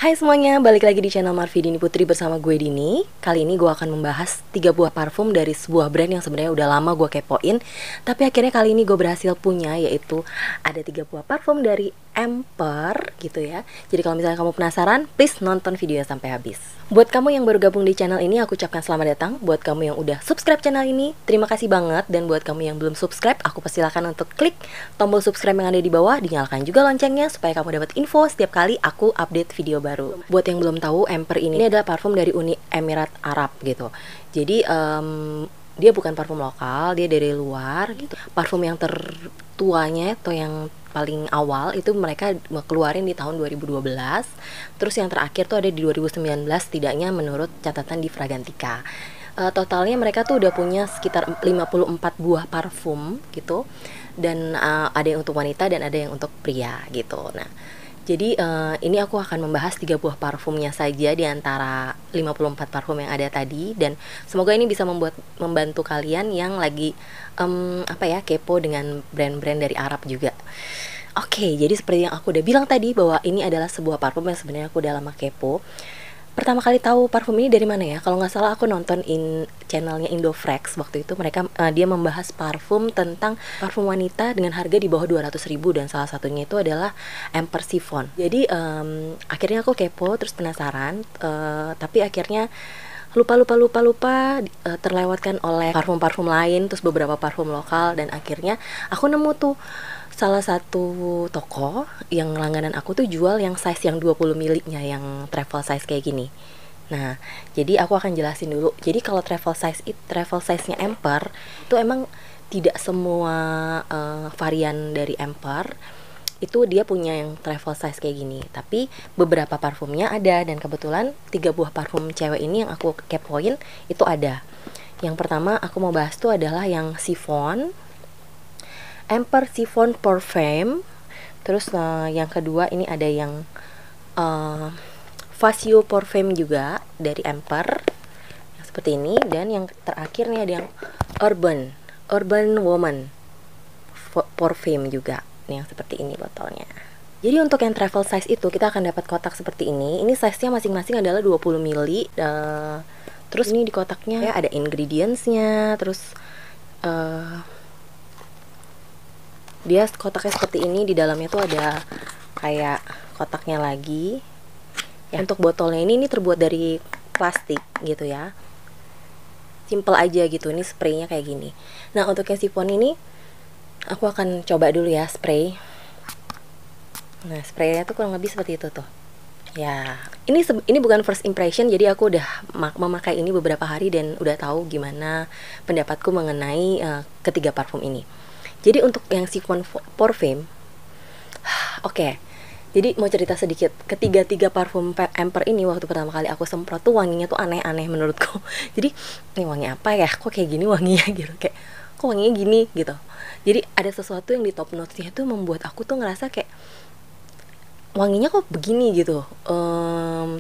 Hai semuanya, balik lagi di channel Marvi Dini Putri bersama gue Dini. Kali ini gue akan membahas 3 buah parfum dari sebuah brand yang sebenarnya udah lama gue kepoin. Tapi akhirnya kali ini gue berhasil punya, yaitu ada 3 buah parfum dari Emper gitu ya. Jadi kalau misalnya kamu penasaran, please nonton videonya sampai habis. Buat kamu yang baru gabung di channel ini, aku ucapkan selamat datang. Buat kamu yang udah subscribe channel ini, terima kasih banget. Dan buat kamu yang belum subscribe, aku persilakan untuk klik tombol subscribe yang ada di bawah. Dinyalakan juga loncengnya supaya kamu dapat info setiap kali aku update video baru. Buat yang belum tahu, Emper ini adalah parfum dari Uni Emirat Arab gitu. Jadi dia bukan parfum lokal, dia dari luar gitu. Parfum yang tertuanya atau yang paling awal itu mereka keluarin di tahun 2012. Terus yang terakhir tuh ada di 2019 setidaknya menurut catatan di Fragrantica. Totalnya mereka tuh udah punya sekitar 54 buah parfum gitu. Dan ada yang untuk wanita dan ada yang untuk pria gitu. Nah, jadi ini aku akan membahas 3 buah parfumnya saja di antara 54 parfum yang ada tadi. Dan semoga ini bisa membantu kalian yang lagi kepo dengan brand-brand dari Arab juga. Oke, jadi seperti yang aku udah bilang tadi, bahwa ini adalah sebuah parfum yang sebenarnya aku udah lama kepo. Pertama kali tahu parfum ini dari mana ya? Kalau nggak salah aku nonton channelnya Indofrex waktu itu. Mereka dia membahas parfum tentang parfum wanita dengan harga di bawah 200.000, dan salah satunya itu adalah Emper Chiffon. Jadi akhirnya aku kepo terus penasaran, tapi akhirnya lupa terlewatkan oleh parfum-parfum lain, terus beberapa parfum lokal, dan akhirnya aku nemu tuh salah satu toko yang langganan aku tuh jual yang size yang 20 ml-nya, yang travel size kayak gini. Nah, jadi aku akan jelasin dulu. Jadi kalau travel size-nya Emper itu emang tidak semua varian dari Emper itu dia punya yang travel size kayak gini, tapi beberapa parfumnya ada, dan kebetulan 3 buah parfum cewek ini yang aku kepoin itu ada. Yang pertama aku mau bahas tuh adalah yang Chiffon, Emper Chiffon Parfum. Terus yang kedua ini ada yang Fasio Parfum juga dari Emper yang seperti ini. Dan yang terakhir nih ada yang Urban Woman Parfum juga nih, yang seperti ini botolnya. Jadi untuk yang travel size itu kita akan dapat kotak seperti ini. Ini size-nya masing-masing adalah 20 ml. Terus ini di kotaknya ya ada ingredients-nya. Terus dia kotaknya seperti ini, di dalamnya tuh ada kayak kotaknya lagi ya. Untuk botolnya ini terbuat dari plastik gitu ya, simple aja gitu. Ini spraynya kayak gini. Nah, untuk yang Chiffon ini aku akan coba dulu ya spray. Nah, spraynya tuh kurang lebih seperti itu tuh ya. Ini bukan first impression, jadi aku udah memakai ini beberapa hari dan udah tahu gimana pendapatku mengenai ketiga parfum ini. Jadi untuk yang Chiffon Parfum, oke. Jadi mau cerita sedikit, ketiga parfum Emper ini waktu pertama kali aku semprot tuh wanginya tuh aneh-aneh menurutku. Jadi ini wangi apa ya? Kok kayak gini wanginya gitu, kayak kok wanginya gini gitu. Jadi ada sesuatu yang di top notes-nya tuh membuat aku tuh ngerasa kayak wanginya kok begini gitu.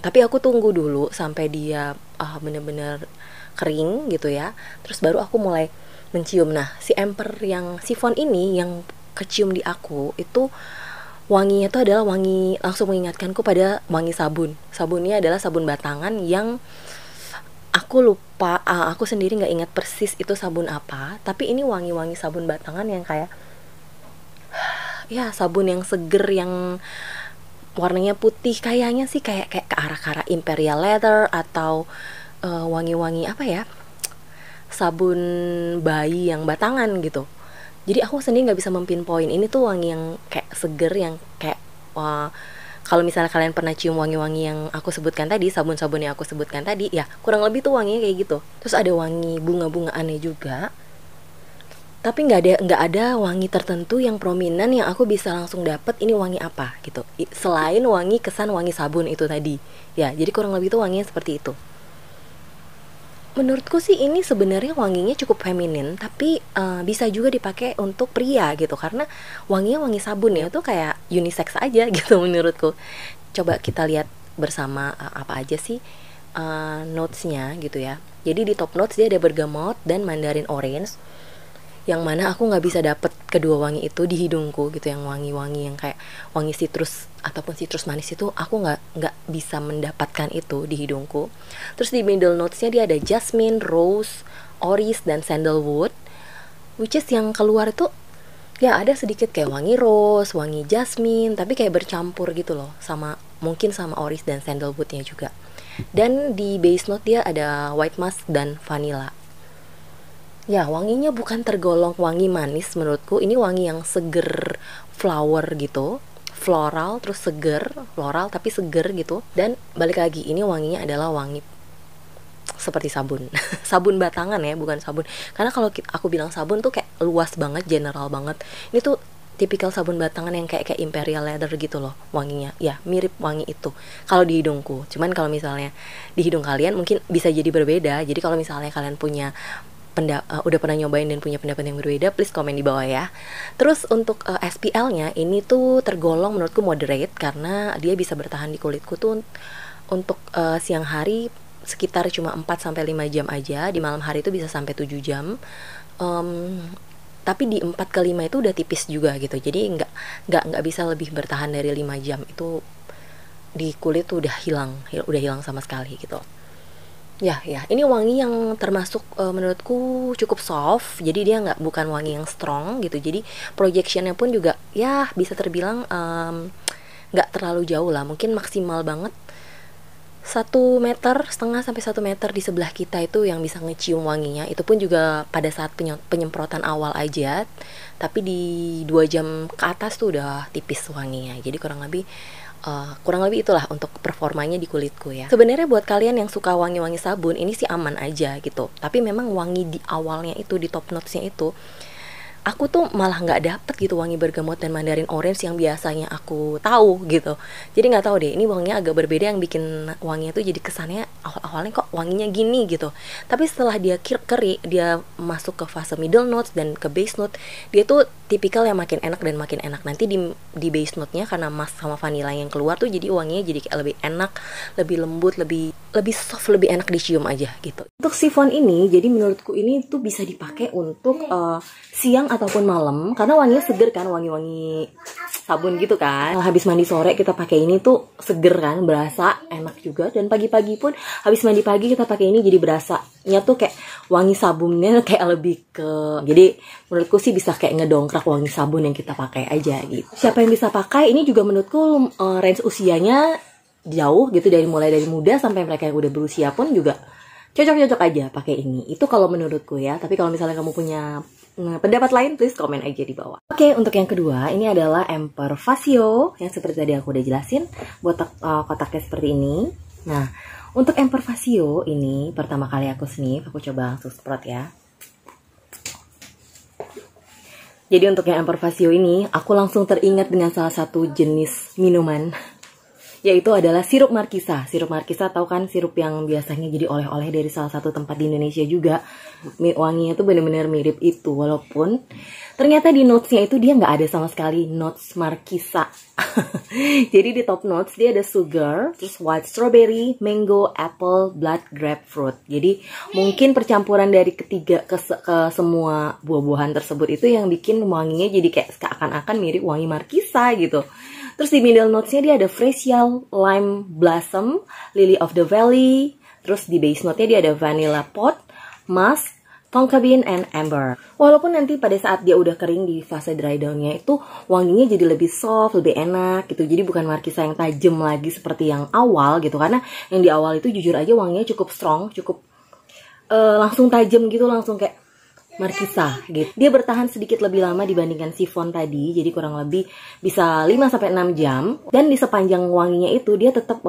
Tapi aku tunggu dulu sampai dia bener-bener kering gitu ya. Terus baru aku mulai mencium. Nah, si Emper yang Chiffon ini yang kecium di aku itu wanginya itu adalah wangi, langsung mengingatkanku pada wangi sabun. Sabunnya adalah sabun batangan yang aku lupa, aku sendiri nggak ingat persis itu sabun apa. Tapi ini wangi-wangi sabun batangan yang kayak ya sabun yang seger, yang warnanya putih, kayaknya sih kayak ke arah Imperial Leather atau wangi-wangi apa ya, sabun bayi yang batangan gitu. Jadi aku sendiri nggak bisa mempinpoint ini tuh wangi yang kayak seger, yang kayak kalau misalnya kalian pernah cium wangi-wangi yang aku sebutkan tadi, sabun-sabun yang aku sebutkan tadi, ya kurang lebih tuh wanginya kayak gitu. Terus ada wangi bunga-bunga aneh juga, tapi nggak ada wangi tertentu yang prominent yang aku bisa langsung dapet ini wangi apa gitu, selain wangi kesan wangi sabun itu tadi ya. Jadi kurang lebih tuh wanginya seperti itu. Menurutku sih ini sebenarnya wanginya cukup feminin, tapi bisa juga dipakai untuk pria gitu, karena wanginya wangi sabun ya, tuh kayak unisex aja gitu menurutku. Coba kita lihat bersama apa aja sih notesnya gitu ya. Jadi di top notes dia ada bergamot dan mandarin orange. yang mana aku nggak bisa dapet kedua wangi itu di hidungku gitu, yang wangi-wangi yang kayak wangi citrus ataupun citrus manis itu aku nggak bisa mendapatkan itu di hidungku. Terus di middle notesnya dia ada jasmine, rose, orris, dan sandalwood, which is yang keluar itu ya ada sedikit kayak wangi rose, wangi jasmine, tapi kayak bercampur gitu loh, sama mungkin sama orris dan sandalwoodnya juga. Dan di base note dia ada white musk dan vanilla. Ya, wanginya bukan tergolong wangi manis menurutku. Ini wangi yang seger, flower gitu, floral, terus seger, floral tapi seger gitu. Dan balik lagi, ini wanginya adalah wangi seperti sabun. Sabun batangan ya, bukan sabun. Karena kalau aku bilang sabun tuh kayak luas banget, general banget. Ini tuh tipikal sabun batangan yang kayak imperial leather gitu loh wanginya. Ya, mirip wangi itu kalau di hidungku. Cuman kalau misalnya di hidung kalian mungkin bisa jadi berbeda. Jadi kalau misalnya kalian punya udah pernah nyobain dan punya pendapat yang berbeda, please komen di bawah ya. Terus untuk SPL-nya ini tuh tergolong menurutku moderate, karena dia bisa bertahan di kulitku tuh untuk siang hari sekitar cuma 4-5 jam aja. Di malam hari itu bisa sampai 7 jam. Tapi di 4 ke 5 itu udah tipis juga gitu. Jadi nggak bisa lebih bertahan dari 5 jam. Itu di kulit tuh udah hilang sama sekali gitu. Ya, ini wangi yang termasuk menurutku cukup soft. Jadi dia bukan wangi yang strong gitu. Jadi projectionnya pun juga ya bisa terbilang nggak terlalu jauh lah. Mungkin maksimal banget 1,5 meter sampai 1 meter di sebelah kita itu yang bisa ngecium wanginya. Itu pun juga pada saat penyemprotan awal aja. Tapi di 2 jam ke atas tuh udah tipis wanginya. Jadi kurang lebih itulah untuk performanya di kulitku ya. Sebenarnya buat kalian yang suka wangi-wangi sabun, ini sih aman aja gitu. Tapi memang wangi di awalnya itu, di top notesnya itu, aku tuh malah nggak dapet gitu wangi bergamot dan mandarin orange yang biasanya aku tahu gitu. Jadi nggak tahu deh, ini wanginya agak berbeda yang bikin wanginya tuh jadi kesannya awalnya kok wanginya gini gitu. Tapi setelah dia dia masuk ke fase middle notes dan ke base note, dia tuh tipikal yang makin enak dan makin enak. Nanti di base note-nya karena musk sama vanilla yang keluar tuh, jadi wanginya jadi kayak lebih enak, lebih lembut, lebih soft, lebih enak dicium aja gitu. Untuk chiffon ini, jadi menurutku ini tuh bisa dipakai untuk siang ataupun malam, karena wanginya seger kan, wangi-wangi sabun gitu kan. Habis mandi sore kita pakai ini tuh seger kan, berasa enak juga. Dan pagi-pagi pun habis mandi pagi kita pakai ini, jadi berasanya tuh kayak wangi sabunnya kayak lebih ke, jadi menurutku sih bisa kayak ngedongkrak wangi sabun yang kita pakai aja gitu. Siapa yang bisa pakai ini juga menurutku range usianya jauh gitu, mulai dari muda sampai mereka yang udah berusia pun juga cocok-cocok aja pakai ini. Itu kalau menurutku ya. Tapi kalau misalnya kamu punya pendapat lain, please komen aja di bawah. Oke, untuk yang kedua ini adalah Emper Facio yang seperti tadi aku udah jelasin, buat kotaknya seperti ini. Nah, untuk Emper Facio ini pertama kali aku sniff, aku coba langsung sprot ya. Jadi untuk yang Emper Facio ini, aku langsung teringat dengan salah satu jenis minuman, yaitu adalah sirup markisa. Sirup markisa tahu kan, sirup yang biasanya jadi oleh-oleh dari salah satu tempat di Indonesia juga. Wanginya tuh bener-bener mirip itu, walaupun ternyata di notesnya itu dia nggak ada sama sekali notes markisa. Jadi di top notes dia ada sugar, terus white strawberry, mango, apple, blood grapefruit. Jadi mungkin percampuran dari ketiga ke semua buah-buahan tersebut itu yang bikin wanginya jadi kayak seakan-akan mirip wangi markisa gitu. Terus di middle notesnya dia ada freesial, lime blossom, lily of the valley. Terus di base note-nya dia ada vanilla pot, musk, tonka bean, and amber. Walaupun nanti pada saat dia udah kering di fase dry down-nya itu wanginya jadi lebih soft, lebih enak gitu. Jadi bukan markisa yang tajam lagi seperti yang awal gitu. Karena yang di awal itu jujur aja wanginya cukup strong, cukup langsung tajam gitu, langsung kayak markisa gitu. Dia bertahan sedikit lebih lama dibandingkan chiffon tadi, jadi kurang lebih bisa 5-6 jam. Dan di sepanjang wanginya itu dia tetap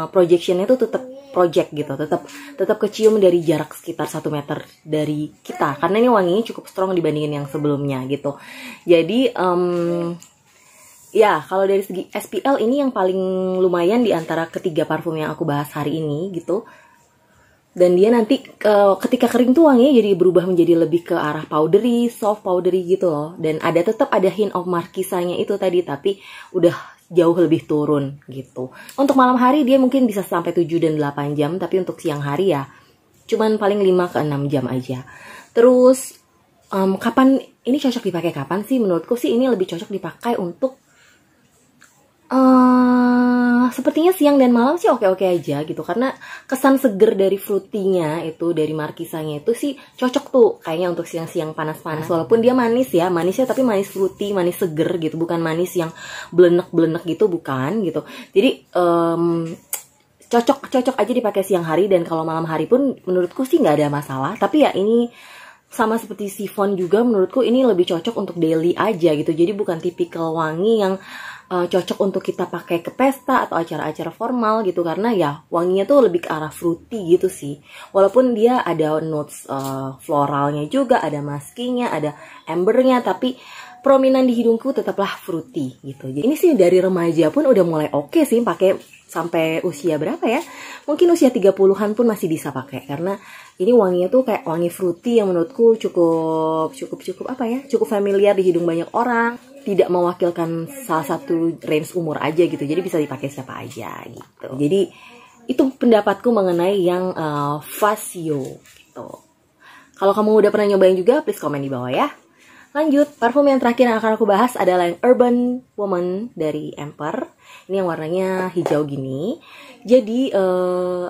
projectionnya itu tetap project gitu, tetap kecium dari jarak sekitar 1 meter dari kita, karena ini wanginya cukup strong dibandingin yang sebelumnya gitu. Jadi ya kalau dari segi SPL ini yang paling lumayan di antara ketiga parfum yang aku bahas hari ini gitu. Dan dia nanti ketika kering tuh wanginya jadi berubah menjadi lebih ke arah powdery, soft powdery gitu loh. Dan tetap ada hint of markisanya itu tadi, tapi udah jauh lebih turun gitu. Untuk malam hari dia mungkin bisa sampai 7 dan 8 jam, tapi untuk siang hari ya cuman paling 5 ke 6 jam aja. Terus Kapan ini cocok dipakai kapan sih? Menurutku sih ini lebih cocok dipakai untuk sepertinya siang dan malam sih oke-oke aja gitu, karena kesan seger dari fruity-nya itu, dari markisanya itu sih cocok tuh kayaknya untuk siang-siang panas-panas. Walaupun dia manis ya, manisnya tapi manis fruity, manis seger gitu, bukan manis yang blenek-blenek gitu, bukan gitu. Jadi cocok aja dipakai siang hari, dan kalau malam hari pun menurutku sih nggak ada masalah. Tapi ya ini sama seperti chiffon juga, menurutku ini lebih cocok untuk daily aja gitu. Jadi bukan tipikal wangi yang cocok untuk kita pakai ke pesta atau acara-acara formal gitu, karena ya wanginya tuh lebih ke arah fruity gitu sih. Walaupun dia ada notes floralnya juga, ada muskinya, ada ambernya, tapi prominent di hidungku tetaplah fruity gitu. Jadi ini sih dari remaja pun udah mulai oke sih pakai, sampai usia berapa ya? Mungkin usia 30-an pun masih bisa pakai, karena ini wanginya tuh kayak wangi fruity yang menurutku cukup apa ya? Cukup familiar di hidung banyak orang. Tidak mewakilkan salah satu range umur aja gitu. Jadi bisa dipakai siapa aja gitu. Jadi itu pendapatku mengenai yang Fasio gitu. Kalau kamu udah pernah nyobain juga, please komen di bawah ya. Lanjut, parfum yang terakhir yang akan aku bahas adalah yang Urban Woman dari Emper. Ini yang warnanya hijau gini. Jadi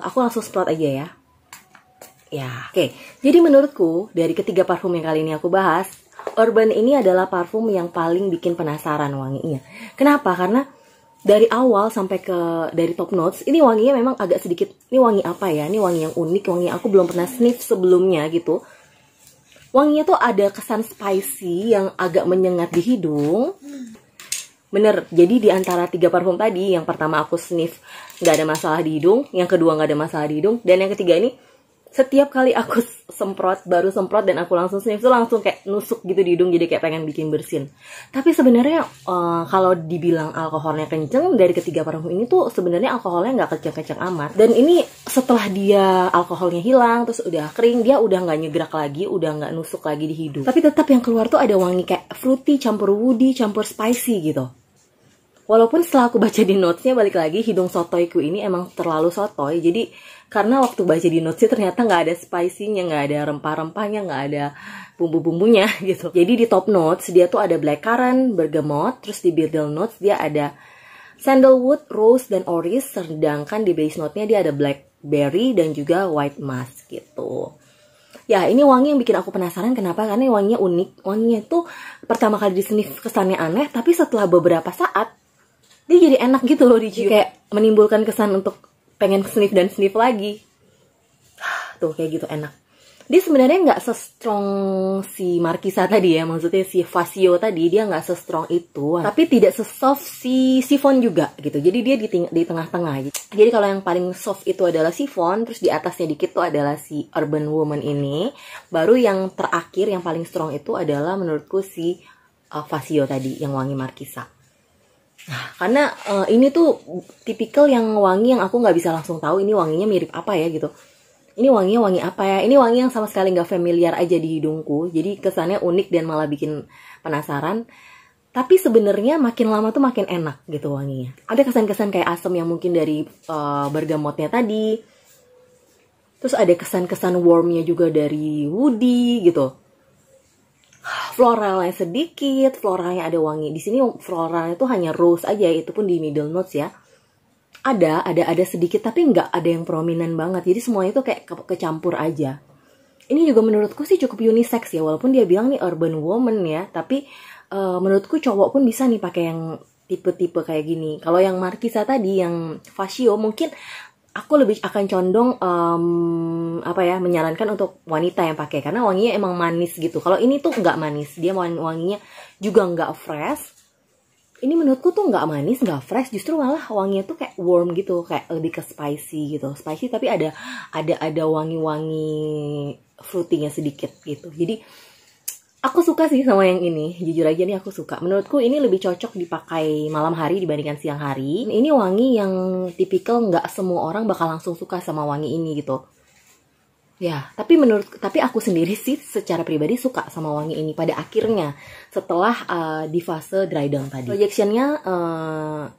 aku langsung semprot aja ya. Ya, oke. Jadi menurutku dari ketiga parfum yang kali ini aku bahas, Urban ini adalah parfum yang paling bikin penasaran wanginya. Kenapa? Karena dari awal sampai dari top notes, ini wanginya memang agak sedikit, ini wangi apa ya? Ini wangi yang unik, wangi yang aku belum pernah sniff sebelumnya gitu. Wanginya tuh ada kesan spicy yang agak menyengat di hidung. Bener, jadi di antara 3 parfum tadi, yang pertama aku sniff nggak ada masalah di hidung, yang kedua nggak ada masalah di hidung, dan yang ketiga ini setiap kali aku baru semprot dan aku langsung sniff tuh langsung kayak nusuk gitu di hidung, jadi kayak pengen bikin bersin. Tapi sebenarnya kalau dibilang alkoholnya kenceng, dari ketiga parfum ini tuh sebenarnya alkoholnya nggak kenceng-kenceng amat. Dan ini setelah dia alkoholnya hilang, terus udah kering, dia udah nggak nyegrak lagi, udah nggak nusuk lagi di hidung. Tapi tetap yang keluar tuh ada wangi kayak fruity, campur woody, campur spicy gitu. Walaupun setelah aku baca di notesnya, balik lagi, hidung sotoyku ini emang terlalu sotoy. Jadi karena waktu baca di notesnya ternyata nggak ada spicy-nya, nggak ada rempah-rempahnya, nggak ada bumbu-bumbunya gitu. Jadi di top notes dia tuh ada blackcurrant, bergamot, terus di middle notes dia ada sandalwood, rose, dan orange. Sedangkan di base note-nya dia ada blackberry dan juga white musk gitu. Ya, ini wangi yang bikin aku penasaran. Kenapa? Karena wanginya unik. Wanginya tuh pertama kali di sniff kesannya aneh, tapi setelah beberapa saat dia jadi enak gitu loh dicium. Kayak menimbulkan kesan untuk pengen sniff dan sniff lagi. Tuh kayak gitu enak. Dia sebenarnya nggak se-strong si Markisa tadi ya, maksudnya si Fasio tadi dia nggak se-strong itu, tapi tidak se-soft si chiffon juga gitu. Jadi dia di tengah-tengah gitu. Jadi kalau yang paling soft itu adalah chiffon, terus di atasnya dikit tuh adalah si Urban Woman ini. Baru yang terakhir yang paling strong itu adalah menurutku si Fasio tadi yang wangi Markisa. Nah, karena ini tuh tipikal yang wangi yang aku nggak bisa langsung tahu ini wanginya mirip apa ya gitu. Ini wanginya wangi apa ya? Ini wangi yang sama sekali nggak familiar aja di hidungku. Jadi kesannya unik dan malah bikin penasaran. Tapi sebenarnya makin lama tuh makin enak gitu wanginya. Ada kesan-kesan kayak asam yang mungkin dari bergamotnya tadi. Terus ada kesan-kesan warmnya juga dari woody gitu. Floralnya sedikit, floralnya ada wangi. Di sini floralnya tuh hanya rose aja, itu pun di middle notes ya. Ada sedikit, tapi nggak ada yang prominent banget. Jadi semuanya tuh kayak kecampur aja. Ini juga menurutku sih cukup unisex ya, walaupun dia bilang nih urban woman ya, tapi menurutku cowok pun bisa nih pakai yang tipe-tipe kayak gini. Kalau yang Markisa tadi, yang Fasio, mungkin aku lebih akan condong menyarankan untuk wanita yang pakai, karena wanginya emang manis gitu. Kalau ini tuh nggak manis, dia wanginya juga nggak fresh. Ini menurutku tuh nggak manis, nggak fresh, justru malah wanginya tuh kayak warm gitu, kayak lebih ke spicy gitu. Spicy tapi ada wangi-wangi fruity-nya sedikit gitu. Jadi aku suka sih sama yang ini, jujur aja nih aku suka. Menurutku ini lebih cocok dipakai malam hari dibandingkan siang hari. Ini wangi yang tipikal nggak semua orang bakal langsung suka sama wangi ini gitu. Ya, tapi aku sendiri sih secara pribadi suka sama wangi ini pada akhirnya setelah di fase dry down tadi. Projectionnya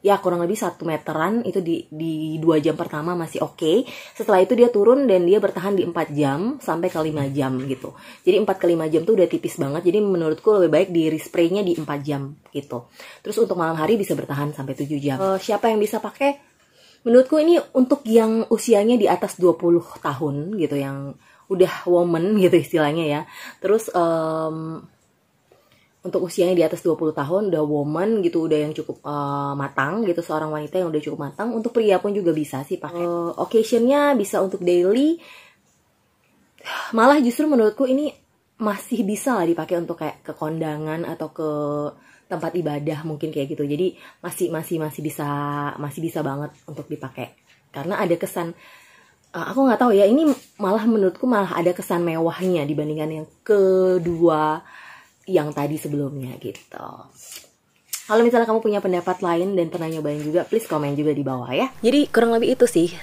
ya kurang lebih 1 meteran itu di 2 jam pertama masih oke. Setelah itu dia turun dan dia bertahan di 4 jam sampai ke 5 jam gitu. Jadi 4 ke 5 jam tuh udah tipis banget. Jadi menurutku lebih baik di respraynya di 4 jam gitu. Terus untuk malam hari bisa bertahan sampai 7 jam. Siapa yang bisa pakai? Menurutku ini untuk yang usianya di atas 20 tahun gitu, yang udah woman gitu istilahnya ya. Terus untuk usianya di atas 20 tahun, udah woman gitu, udah yang cukup matang gitu, seorang wanita yang udah cukup matang. Untuk pria pun juga bisa sih pakai. Occasionnya bisa untuk daily. Malah justru menurutku ini masih bisa lah dipakai untuk kayak ke kondangan atau ke tempat ibadah mungkin kayak gitu. Jadi masih bisa banget untuk dipakai. Karena ada kesan aku nggak tahu ya, ini malah menurutku malah ada kesan mewahnya dibandingkan yang kedua yang tadi sebelumnya gitu. Kalau misalnya kamu punya pendapat lain dan pernah nyobain juga, please komen juga di bawah ya. Jadi kurang lebih itu sih.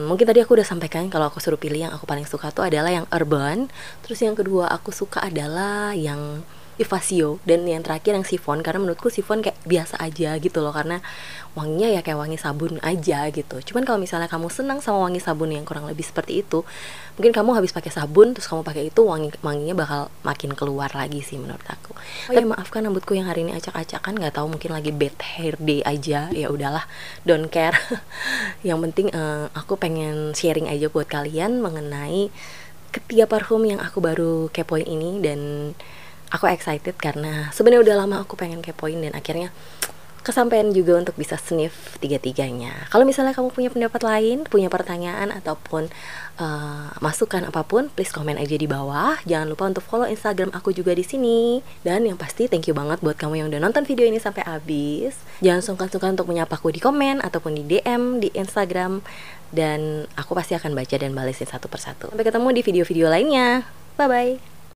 Mungkin tadi aku udah sampaikan kalau aku suruh pilih yang aku paling suka tuh adalah yang urban. Terus yang kedua aku suka adalah yang Vivasio, dan yang terakhir yang chiffon, karena menurutku chiffon kayak biasa aja gitu loh, karena wanginya ya kayak wangi sabun aja gitu. Cuman kalau misalnya kamu senang sama wangi sabun yang kurang lebih seperti itu, mungkin kamu habis pakai sabun terus kamu pakai itu, wanginya bakal makin keluar lagi sih menurut aku. Oh ya, maafkan rambutku yang hari ini acak-acakan, nggak tahu mungkin lagi bad hair day aja, ya udahlah, don't care. Yang penting aku pengen sharing aja buat kalian mengenai ketiga parfum yang aku baru kepoin ini, dan aku excited karena sebenarnya udah lama aku pengen kepoin dan akhirnya kesampaian juga untuk bisa sniff tiga-tiganya. Kalau misalnya kamu punya pendapat lain, punya pertanyaan ataupun masukan apapun, please komen aja di bawah. Jangan lupa untuk follow Instagram aku juga di sini. Dan yang pasti thank you banget buat kamu yang udah nonton video ini sampai habis. Jangan sungkan-sungkan untuk menyapaku di komen ataupun di DM di Instagram, dan aku pasti akan baca dan balesin satu persatu. Sampai ketemu di video-video lainnya. Bye bye.